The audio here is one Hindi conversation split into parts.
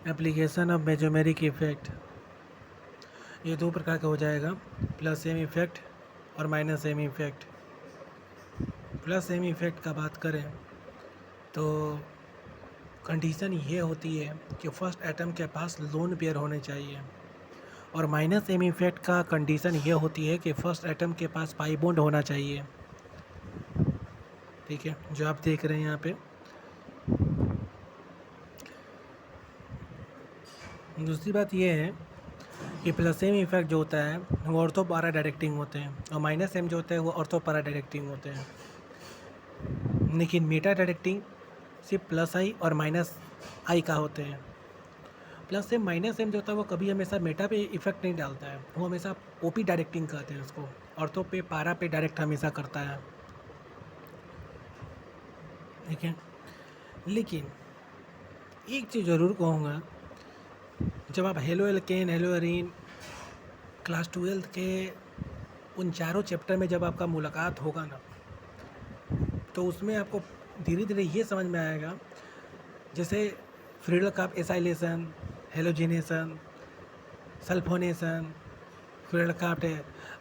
एप्लीकेशन ऑफ मेजोमेरिक इफेक्ट, ये दो प्रकार का हो जाएगा, प्लस एम इफेक्ट और minus M effect. Plus M effect का बात करें तो कंडीशन ये होती है कि फर्स्ट एटम के पास लोन पेयर होने चाहिए, और माइनस एम इफेक्ट का कंडीशन ये होती है कि फर्स्ट एटम के पास पाई बॉन्ड होना चाहिए। ठीक है, जो आप देख रहे हैं यहाँ पे। दूसरी बात ये है कि प्लस एम इफेक्ट जो होता है वो ऑर्थो पैरा डायरेक्टिंग होते हैं, और माइनस एम जो होते हैं वो ऑर्थो पैरा डायरेक्टिंग होते हैं। लेकिन मेटा डायरेक्टिंग सिर्फ प्लस आई और माइनस आई का होते हैं। प्लस एम माइनस एम जो होता है वो कभी हमेशा मेटा पे इफेक्ट नहीं डालता है, वो हमेशा ओपी डायरेक्टिंग कहते हैं उसको, ऑर्थो पे पैरा पे डायरेक्ट हमेशा करता है। ठीक है, लेकिन एक चीज़ ज़रूर कहूँगा, जब आप halo alkane hello arene class 12 के उन चारों चैप्टर में जब आपका मुलाकात होगा ना, तो उसमें आपको धीरे धीरे ये समझ में आएगा, जैसे फ्रीडल काप एसाइलेशन, हेलोजिनेशन, सल्फोनेशन, फ्रीडल काप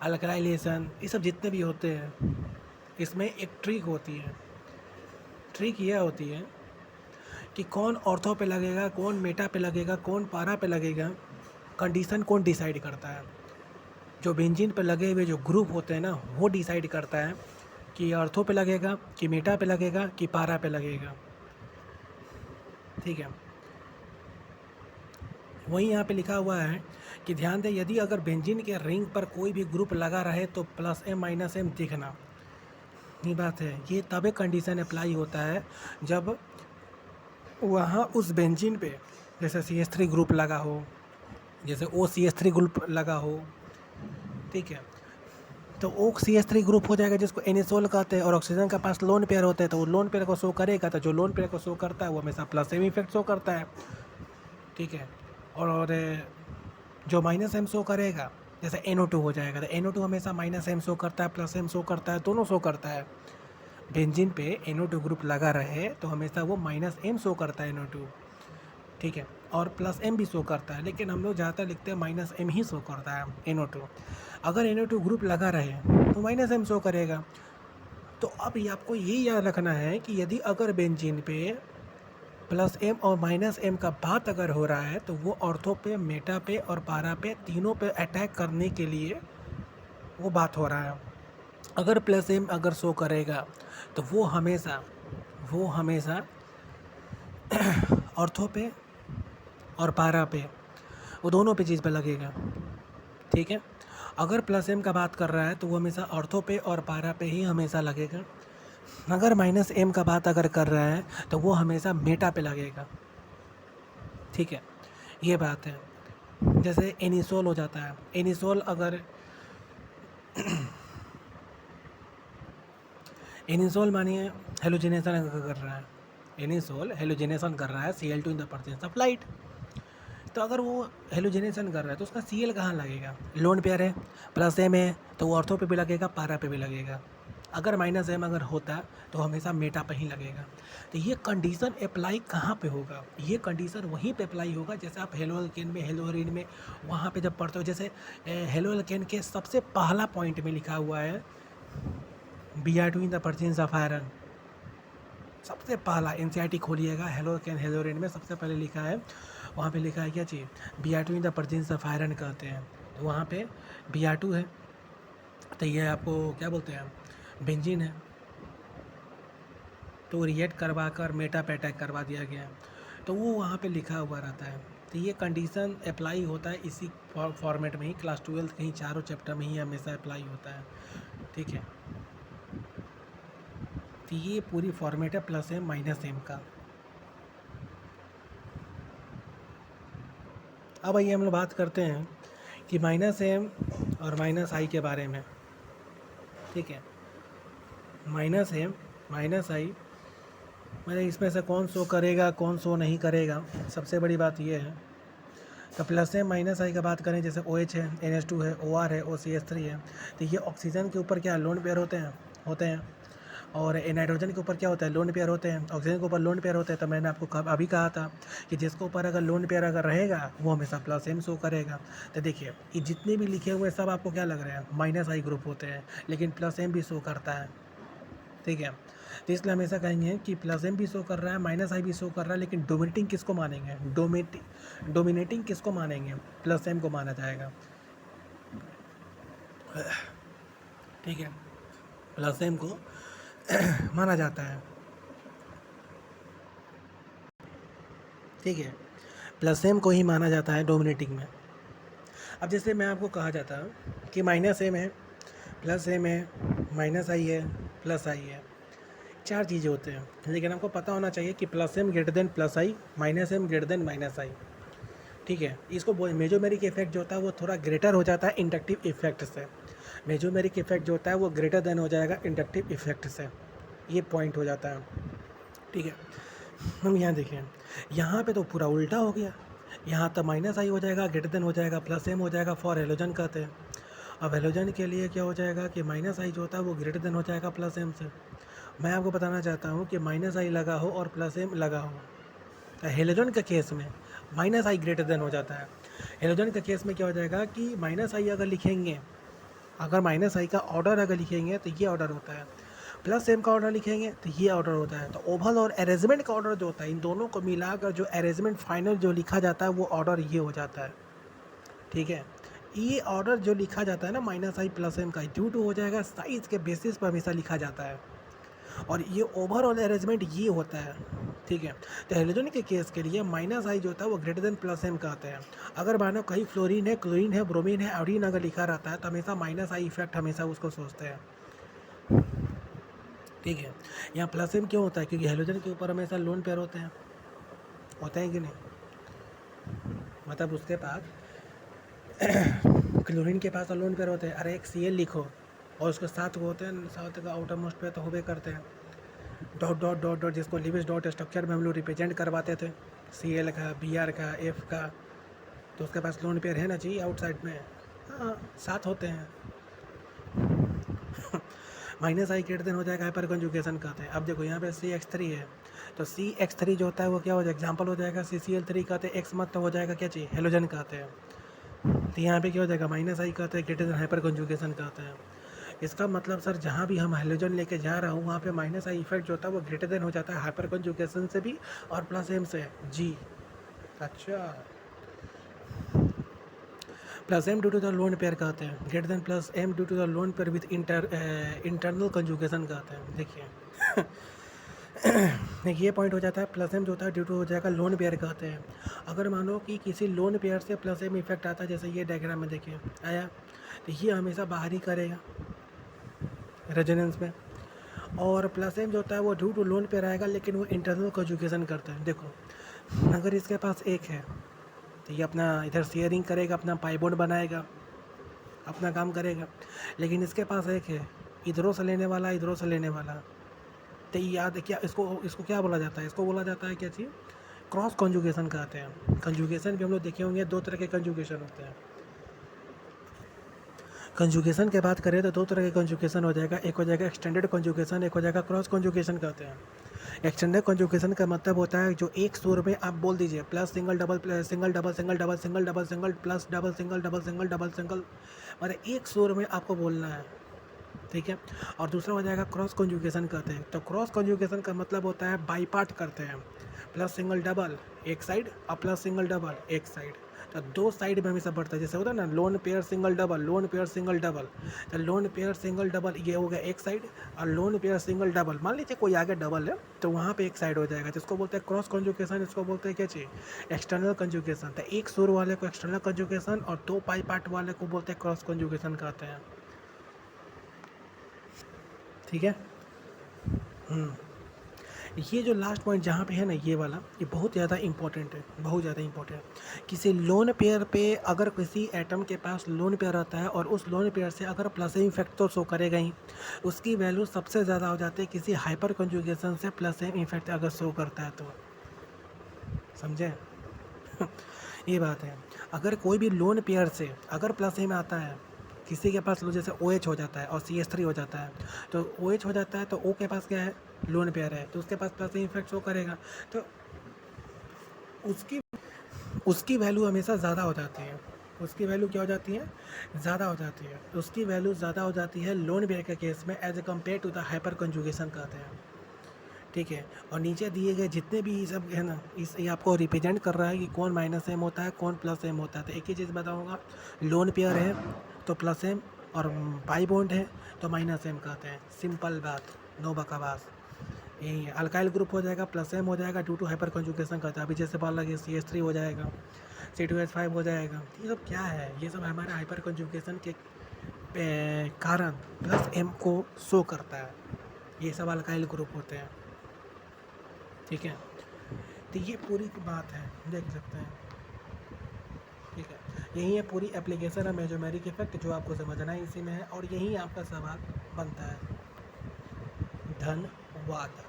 अल्कलाइलेशन, ये सब जितने भी होते हैं इसमें एक ट्रिक होती है। ट्रिक यह होती है कि कौन ऑर्थो पे लगेगा, कौन मेटा पे लगेगा, कौन पारा पे लगेगा, कंडीशन कौन डिसाइड करता है। जो बेंजीन पे लगे हुए जो ग्रुप होते हैं ना, वो डिसाइड करता है कि ऑर्थो पे लगेगा, कि मेटा पे लगेगा, कि पारा पे लगेगा। ठीक है, वहीं यहाँ पे लिखा हुआ है कि ध्यान दें, यदि अगर बेंजीन के रिंग पर कोई भी ग्रुप लगा रहे तो प्लस एम माइनस एम दिखना। ये बात है, ये तब कंडीशन अप्लाई होता है जब वहाँ उस बेंजीन पे जैसे CH3 ग्रुप लगा हो, जैसे OCH3 ग्रुप लगा हो। ठीक है, तो OCH3 ग्रुप हो जाएगा जिसको एनिसोल कहते हैं, और ऑक्सीजन का पास लोन पेयर होता है, तो वो लोन पेयर को शो करेगा, तो जो लोन पेयर को शो करता है वो हमेशा प्लस एम इफेक्ट शो करता है। ठीक है, और जो माइनस एम शो करेगा, जैसे NO2 हो जाएगा, तो NO2 हमेशा माइनस एम शो करता है, प्लस एम शो करता है, दोनों शो करता है। बेंजीन पे NO2 ग्रुप लगा रहे तो हमेशा वो माइनस एम शो करता है NO2। ठीक है, और प्लस एम भी शो करता है, लेकिन हम लोग ज़्यादातर लिखते हैं माइनस एम ही शो करता है NO2। अगर NO2 ग्रुप लगा रहे तो माइनस एम शो करेगा। तो अब ये आपको ये याद रखना है कि यदि अगर बेंजीन पे प्लस एम और माइनस एम का बात अगर हो रहा है तो वो ऑर्थो पे, मेटा पे और पारा पे, तीनों पे अटैक करने के लिए वो बात हो रहा है। अगर प्लस एम अगर शो करेगा तो वो हमेशा ऑर्थो पे और पारा पे, वो दोनों पे चीज़ पे लगेगा। ठीक है, अगर प्लस एम का बात कर रहा है तो वो हमेशा ऑर्थो पे और पारा पे ही हमेशा लगेगा। अगर माइनस एम का बात अगर कर रहा है तो वो हमेशा मेटा पे लगेगा। ठीक है, ये बात है। जैसे एनिसोल हो जाता है, एनिसोल अगर एनिसोल मानिए हेलोजिनेशन अगर कर रहा है, एनिसोल हेलोजिनेशन कर रहा है Cl2 in the presence of light, तो अगर वो हेलोजिनेशन कर रहा है तो उसका Cl कहाँ लगेगा, लोन पेयर है, प्लस एम है, तो वो ऑर्थो पे भी लगेगा, पारा पे भी लगेगा। अगर माइनस एम अगर होता तो हमेशा मेटा पे ही लगेगा। तो ये कंडीशन अप्लाई कहाँ पे होगा, ये कंडीशन वहीं पे अप्लाई होगा जैसे आप हेलो एल्केन में, हेलो एरीन में वहाँ पे जब पढ़ते हो। जैसे हेलो एल्केन के सबसे पहला पॉइंट में लिखा हुआ है Br2 in the presence of iron. सबसे पहला NCERT खोलिएगा, हेलो एल्केन हेलो एरीन में सबसे पहले लिखा है, वहाँ पे लिखा है क्या चीज़, Br2 in the presence of iron कहते हैं। तो वहाँ पे Br2 है, तो ये आपको क्या बोलते हैं, बेंजीन है, तो रिएक्ट करवा कर मेटा पे अटैक करवा दिया गया है, तो वो वहाँ पे लिखा हुआ रहता है। तो ये कंडीशन अप्लाई होता है इसी फॉर्मेट में ही, क्लास 12 के ही चारों चैप्टर में ही हमेशा अप्लाई होता है। ठीक है, तो ये पूरी फॉर्मेट है प्लस एम माइनस एम का। अब आइए हम लोग बात करते हैं कि माइनस एम और माइनस आई के बारे में। ठीक है, माइनस एम माइनस आई, मैंने इसमें से कौन शो करेगा कौन शो नहीं करेगा, सबसे बड़ी बात ये है। तो प्लस एम माइनस आई का बात करें, जैसे OH है, NH2 है, OR है, OCH3 है, तो ये ऑक्सीजन के ऊपर क्या लोन पेयर होते हैं। और नाइट्रोजन के ऊपर क्या होता है, लोन पेयर होते हैं, ऑक्सीजन के ऊपर लोन पेयर होते हैं। तो मैंने आपको अभी कहा था कि जिसके ऊपर अगर लोन पेयर अगर रहेगा वो हमेशा प्लस एम शो करेगा। तो देखिए ये जितने भी लिखे हुए सब आपको क्या लग रहे हैं, माइनस आई ग्रुप होते हैं, लेकिन प्लस एम भी शो करता है, ठीक है। तो इसलिए हमेशा कहेंगे कि प्लस एम भी शो कर रहा है, माइनस आई भी शो कर रहा है, लेकिन डोमिनेटिंग किसको मानेंगे, डोमिनेटिंग किसको मानेंगे, प्लस एम को माना जाएगा, ठीक है, प्लस एम को माना जाता है, ठीक है, प्लस एम को ही माना जाता है डोमिनेटिंग में। अब जैसे मैं आपको कहा जाता कि माइनस एम है, प्लस एम है, माइनस आई है, प्लस आई है, चार चीज़ें होते हैं, लेकिन आपको पता होना चाहिए कि plus M greater than plus I, minus M greater than minus I, ठीक है। इसको मेजोमेरिक इफेक्ट जो होता है वो थोड़ा ग्रेटर हो जाता है इंडक्टिव इफेक्ट से, मेजोमेरिक इफेक्ट जो होता है वो ग्रेटर देन हो जाएगा इंडक्टिव इफेक्ट से, ये पॉइंट हो जाता है, ठीक है। हम यहाँ देखें, यहाँ पे तो पूरा उल्टा हो गया, यहाँ तो माइनस आई हो जाएगा, ग्रेटर देन हो जाएगा प्लस एम हो जाएगा, फॉर हेलोजन कहते हैं। अब हेलोजन के लिए क्या हो जाएगा कि माइनस आई जो होता है वो ग्रेटर देन हो जाएगा प्लस एम से। मैं आपको बताना चाहता हूँ कि माइनस आई लगा हो और प्लस एम लगा हो, हेलोजन के केस में माइनस आई ग्रेटर देन हो जाता है। हेलोजन के केस में क्या हो जाएगा कि माइनस आई अगर लिखेंगे, अगर माइनस आई का ऑर्डर अगर लिखेंगे तो ये ऑर्डर होता है, प्लस एम का ऑर्डर लिखेंगे तो ये ऑर्डर होता है। तो ओवल और अरेंजमेंट का ऑर्डर जो होता है, इन दोनों को मिलाकर जो अरेंजमेंट फाइनल जो लिखा जाता है वो ऑर्डर ये हो जाता है, ठीक है। ये ऑर्डर जो लिखा जाता है ना माइनस आई प्लस एम का, ड्यू टू हो जाएगा साइज़ के बेसिस पर हमेशा लिखा जाता है, और ये ओवरऑल अरेंजमेंट ये होता है, ठीक है। तो हेलोजन के केस के लिए माइनस आई जो होता है वो ग्रेटर देन प्लस एम कहते हैं। अगर मानो कहीं फ्लोरीन है, क्लोरीन है, ब्रोमीन है, आयोडीन अगर लिखा रहता है तो हमेशा माइनस आई इफेक्ट हमेशा उसको सोचते हैं, ठीक है। यहाँ प्लस एम क्यों होता है, क्योंकि हेलोजन के ऊपर हमेशा लोन पेयर होते हैं कि नहीं, मतलब उसके पास क्लोरीन के पास लोन पेयर होते हैं। अरे एक Cl लिखो और उसके साथ वो होते हैं, साथ का आउटर मोस्ट पे तो होबे करते हैं, डॉट डॉट डॉट डॉट, जिसको लिविस डॉट स्ट्रक्चर में हम लोग रिप्रेजेंट करवाते थे, Cl का, Br का, F का, तो उसके पास लोन पेयर है ना जी आउटसाइड में, हाँ साथ होते हैं। माइनस आई ग्रेटर देन हो जाएगा हाइपर कंजुगेशन कहते हैं। अब देखो यहाँ पे CH3 है, तो CH3 जो होता है वो क्या हो जाएगा, एग्जाम्पल हो जाएगा CCl3 कहते हैं, X मत तो हो जाएगा क्या चाहिए, हेलोजन कहते हैं। तो यहाँ पे क्या हो जाएगा, माइनस आई कहते हैं, ग्रेटर देन हाइपर कंजुगेशन कहते हैं। इसका मतलब सर जहाँ भी हम हेलोजन लेके जा रहा हूँ वहाँ पे माइनस आई इफेक्ट जो होता है वो ग्रेटर देन हो जाता है हाइपर कंजुगेशन से भी और प्लस एम से जी। अच्छा, plus M due to the lone pair कहते हैं, greater than plus M due to the lone pair with internal conjugation कहते हैं। देखिए देखिए ये पॉइंट हो जाता है, प्लस एम जो होता है ड्यू टू हो जाएगा लोन पेयर कहते हैं। अगर मानो कि किसी लोन पेयर से प्लस एम इफेक्ट आता है, जैसे ये डायग्राम में देखिए आया, तो ये हमेशा बाहर ही करेगा रेजोनेंस में, और प्लस एम जो होता है वो ड्यू टू लोन पेयर आएगा, लेकिन वो इंटरनल कंजुगेशन करता है। देखो अगर इसके पास एक है तो ये अपना इधर शेयरिंग करेगा, अपना पाई बॉन्ड बनाएगा, अपना काम करेगा, लेकिन इसके पास एक है इधरों से लेने वाला, इधरों से लेने वाला, तो याद क्या इसको क्या बोला जाता है, इसको बोला जाता है क्या चीज़, क्रॉस कंजुगेशन कहते हैं। कंजुगेशन भी हम लोग देखे होंगे, दो तरह के कंजुगेशन होते हैं। कंजुगेशन की बात करें तो दो तरह के कंजुगेशन हो जाएगा, एक हो जाएगा एक्सटेंडेड कंजुगेशन, एक हो जाएगा क्रॉस कंजुगेशन कहते हैं। एक्सटेंडेड कंजुगेशन का मतलब होता है जो एक सुर में आप बोल दीजिए plus single double plus single double single double single double single plus double single double single double single, मतलब एक सुर में आपको बोलना है, ठीक है। और दूसरा हो जाएगा क्रॉस कंजुगेशन कहते हैं। तो क्रॉस कंजुगेशन का मतलब होता है बाई पार्ट करते हैं, प्लस सिंगल डबल एक साइड और प्लस सिंगल डबल एक साइड, तो दो साइड में हमेशा बढ़ता है। जैसे होता है ना lone pair single double, lone pair single double, तो लोन पेयर सिंगल डबल ये हो गया एक साइड, और लोन पेयर सिंगल डबल मान लीजिए कोई आगे डबल है तो वहाँ पे एक साइड हो जाएगा, जिसको बोलते हैं क्रॉस कंजुगेशन, इसको बोलते हैं क्या चाहिए, एक्सटर्नल कंजुगेशन। तो एक सुर वाले को एक्सटर्नल कंजुगेशन और दो पाई पार्ट वाले को बोलते हैं क्रॉस कंजुगेशन कहते हैं, ठीक है। ये जो लास्ट पॉइंट जहाँ पे है ना ये वाला, ये बहुत ज़्यादा इंपॉर्टेंट है, बहुत ज़्यादा इंपॉर्टेंट है। किसी लोन पेयर पे अगर किसी एटम के पास लोन पेयर रहता है और उस लोन पेयर से अगर प्लस एम इफेक्ट तो शो करेगा ही, उसकी वैल्यू सबसे ज़्यादा हो जाती है किसी हाइपर कंजुगेशन से प्लस एम इफेक्ट अगर शो करता है तो, समझे ये बात है। अगर कोई भी लोन पेयर से अगर प्लस एम आता है किसी के पास लो जैसे OH हो जाता है और CH3 हो जाता है, तो OH हो जाता है तो O के पास क्या है, लोन पेयर है, तो उसके पास प्लस एम इफेक्ट शो करेगा, तो उसकी उसकी वैल्यू हमेशा ज़्यादा हो जाती है। उसकी वैल्यू क्या हो जाती है, ज़्यादा हो जाती है। उसकी वैल्यू ज़्यादा हो जाती है लोन पेयर के केस में as a compare to the hyperconjugation कहते हैं, ठीक है। और नीचे दिए गए जितने भी ये सब है ना, इस ये आपको रिप्रेजेंट कर रहा है कि कौन माइनस एम होता है, कौन प्लस एम होता है। तो एक ही चीज़ बताऊँगा, लोन पेयर है तो प्लस एम, और पाई बॉन्ड है तो माइनस एम कहते हैं। सिंपल बात, नो बकवास, यही है। अल्काइल ग्रुप हो जाएगा प्लस एम हो जाएगा ड्यू टू हाइपर कंजुगेशन कहता है। अभी जैसे बोला कि CH3 हो जाएगा, C2H5 हो जाएगा। ये सब क्या है, ये सब हमारे हाइपर कंजुगेशन के कारण प्लस एम को शो करता है। ये सब अल्काइल ग्रुप होते हैं, ठीक है। तो ये पूरी बात है, देख सकते हैं, ठीक है। यही है पूरी एप्लीकेशन है मेसोमेरिक इफेक्ट, जो आपको समझना है इसी में है, और यही आपका सवाल बनता है। धन्यवाद।